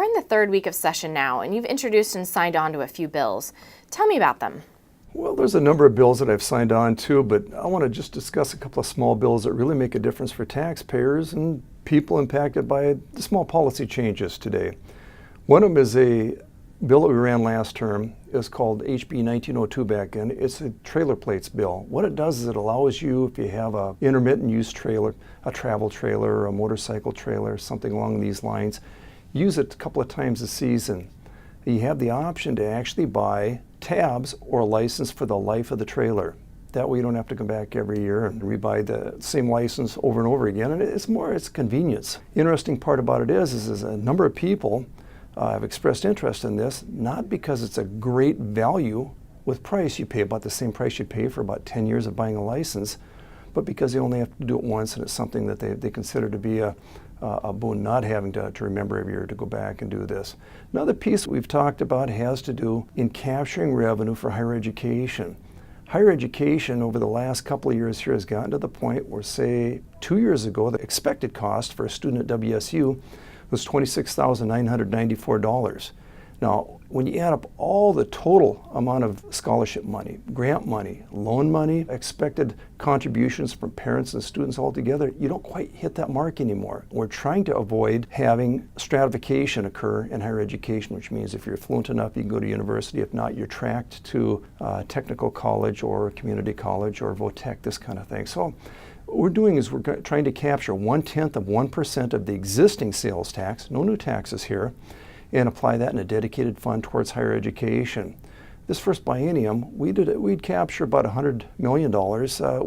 in the third week of session now, and you've introduced and signed on to a few bills. Tell me about them. Well, there's a number of bills that I've signed on to, but I want to just discuss a couple of small bills that really make a difference for taxpayers and people impacted by the small policy changes today. One of them is a bill that we ran last term. It's called HB 1902 back in. It's a trailer plates bill. What it does is it allows you, if you have a intermittent use trailer, a travel trailer, a motorcycle trailer, something along these lines, use it a couple of times a season. You have the option to actually buy tabs or a license for the life of the trailer. That way you don't have to come back every year and rebuy the same license over and over again. And it's convenience. Interesting part about it is a number of people have expressed interest in this, not because it's a great value with price. You pay about the same price you pay for about 10 years of buying a license, but because they only have to do it once, and it's something that they consider to be a boon, not having to remember every year to go back and do this. Another piece we've talked about has to do in capturing revenue for higher education. Higher education over the last couple of years here has gotten to the point where, say, 2 years ago, the expected cost for a student at WSU was $26,994. Now, when you add up all the total amount of scholarship money, grant money, loan money, expected contributions from parents and students all together, you don't quite hit that mark anymore. We're trying to avoid having stratification occur in higher education, which means if you're fluent enough, you can go to university. If not, you're tracked to technical college or community college or VOTEC, this kind of thing. So what we're doing is we're trying to capture 1/10% of the existing sales tax, no new taxes here, and apply that in a dedicated fund towards higher education. This first biennium, we'd capture about $100 million,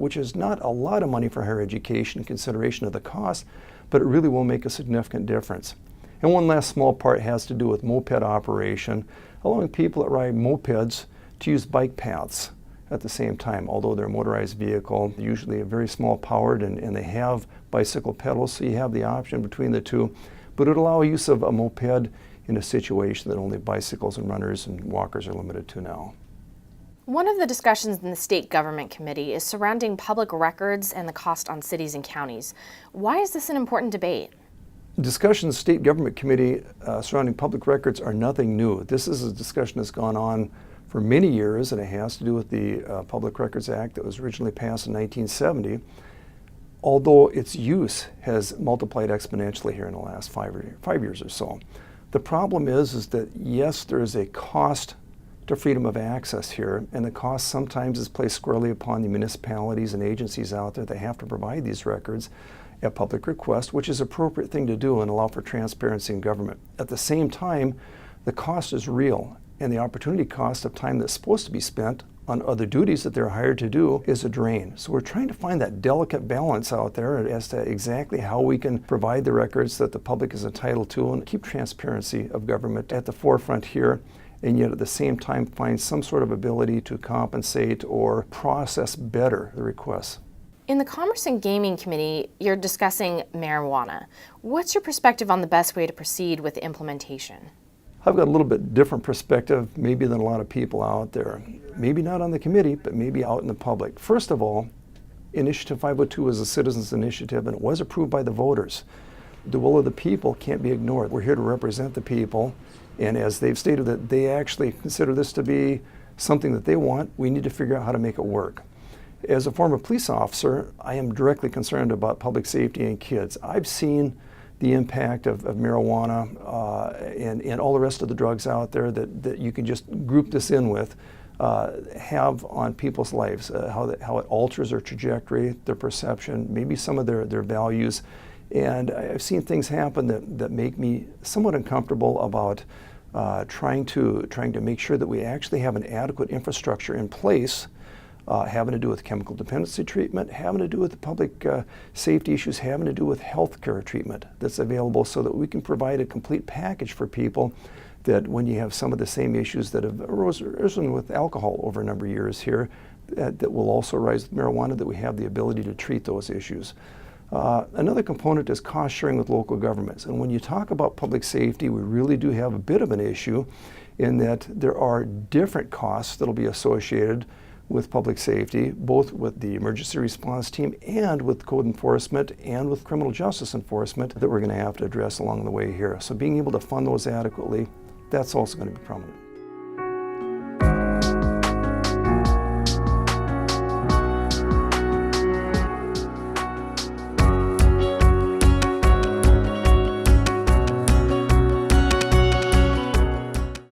which is not a lot of money for higher education in consideration of the cost, but it really will make a significant difference. And one last small part has to do with moped operation, allowing people that ride mopeds to use bike paths at the same time. Although they're a motorized vehicle, usually a very small powered, and they have bicycle pedals, so you have the option between the two. But it will allow use of a moped in a situation that only bicycles and runners and walkers are limited to now. One of the discussions in the State Government Committee is surrounding public records and the cost on cities and counties. Why is this an important debate? Discussions in the State Government Committee surrounding public records are nothing new. This is a discussion that's gone on for many years, and it has to do with the Public Records Act that was originally passed in 1970, although its use has multiplied exponentially here in the last 5 years or so. The problem is that, yes, there is a cost to freedom of access here, and the cost sometimes is placed squarely upon the municipalities and agencies out there that have to provide these records at public request, which is an appropriate thing to do and allow for transparency in government. At the same time, the cost is real, and the opportunity cost of time that's supposed to be spent on other duties that they're hired to do is a drain. So we're trying to find that delicate balance out there as to exactly how we can provide the records that the public is entitled to and keep transparency of government at the forefront here, and yet at the same time find some sort of ability to compensate or process better the requests. In the Commerce and Gaming Committee, you're discussing marijuana. What's your perspective on the best way to proceed with the implementation? I've got a little bit different perspective maybe than a lot of people out there. Maybe not on the committee, but maybe out in the public. First of all, Initiative 502 is a citizens' initiative, and it was approved by the voters. The will of the people can't be ignored. We're here to represent the people, and as they've stated that they actually consider this to be something that they want, we need to figure out how to make it work. As a former police officer, I am directly concerned about public safety and kids. I've seen the impact of marijuana and all the rest of the drugs out there that you can just group this in with have on people's lives, how it alters their trajectory, their perception, maybe some of their values. And I've seen things happen that make me somewhat uncomfortable about trying to make sure that we actually have an adequate infrastructure in place, having to do with chemical dependency treatment, having to do with the public safety issues, having to do with healthcare treatment that's available so that we can provide a complete package for people that when you have some of the same issues that have arisen with alcohol over a number of years here, that will also arise with marijuana, that we have the ability to treat those issues. Another component is cost sharing with local governments. And when you talk about public safety, we really do have a bit of an issue in that there are different costs that will be associated with public safety, both with the emergency response team and with code enforcement and with criminal justice enforcement that we're going to have to address along the way here. So being able to fund those adequately, that's also going to be prominent.